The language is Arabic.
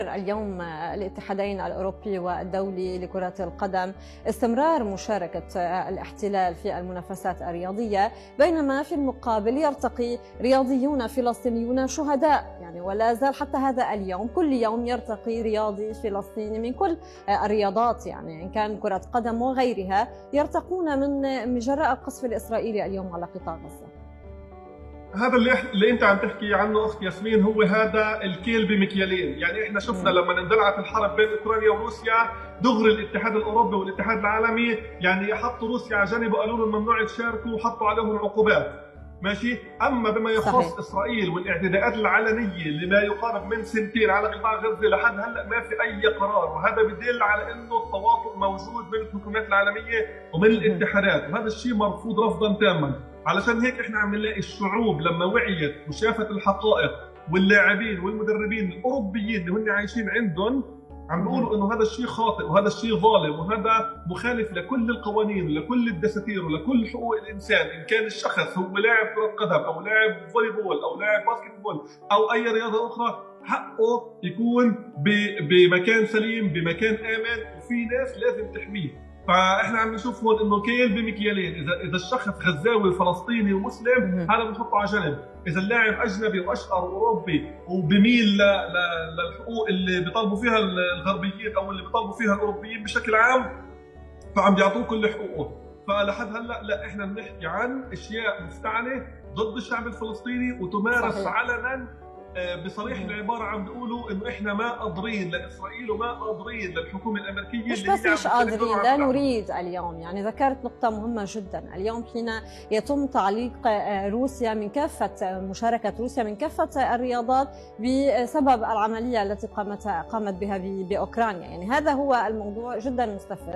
اليوم الاتحادين الأوروبي والدولي لكرة القدم استمرار مشاركة الاحتلال في المنافسات الرياضية، بينما في المقابل يرتقي رياضيون فلسطينيون شهداء، يعني ولا زال حتى هذا اليوم كل يوم يرتقي رياضي فلسطيني من كل الرياضات، يعني إن كان كرة قدم وغيرها، يرتقون من جراء القصف الإسرائيلي اليوم على قطاع غزة. هذا اللي انت عم تحكي عنه اخت ياسمين، هو هذا الكيل بمكيالين. يعني احنا شفنا لما اندلعت الحرب بين اوكرانيا وروسيا، دغري الاتحاد الاوروبي والاتحاد العالمي يعني حطوا روسيا على جنب وقالوا لهم ممنوع تشاركوا وحطوا عليهم عقوبات. ماشي. اما بما يخص صحيح. اسرائيل والاعتداءات العلنيه لما يقارب من سنتين على قطاع غزه، لحد هلا ما في اي قرار، وهذا بدل على انه التواطؤ موجود من الحكومات العالميه ومن الاتحادات، وهذا الشيء مرفوض رفضا تاما. علشان هيك احنا عم نلاقي الشعوب لما وعيت وشافت الحقائق، واللاعبين والمدربين الاوروبيين اللي هن عايشين عندهم عم بيقولوا انه هذا الشيء خاطئ وهذا الشيء ظالم وهذا مخالف لكل القوانين ولكل الدساتير ولكل حقوق الانسان، ان كان الشخص هو لاعب كرة قدم او لاعب فولي بول او لاعب باسكت بول او اي رياضة اخرى، حقه يكون بمكان سليم بمكان امن، وفي ناس لازم تحميه. فاحنا عم نشوف هون انه كيل بمكيالين، اذا الشخص غزاوي فلسطيني ومسلم هذا بنحطه على جنب، اذا اللاعب اجنبي واشقر اوروبي وبميل للحقوق اللي بيطالبوا فيها الغربيين او اللي بيطالبوا فيها الاوروبيين بشكل عام، فعم بيعطوه كل حقوقه. فلحد هلا لا، احنا بنحكي عن اشياء مفتعله ضد الشعب الفلسطيني وتمارس صحيح. علنا بصريح العباره عم بيقولوا انه احنا ما قادرين لاسرائيل وما قادرين للحكومه الامريكيه، مش بس مش قادرين، لا نريد اليوم. يعني ذكرت نقطه مهمه جدا، اليوم حين يتم تعليق روسيا من كافه مشاركه روسيا من كافه الرياضات بسبب العمليه التي قامت بها باوكرانيا، يعني هذا هو الموضوع جدا مستفز.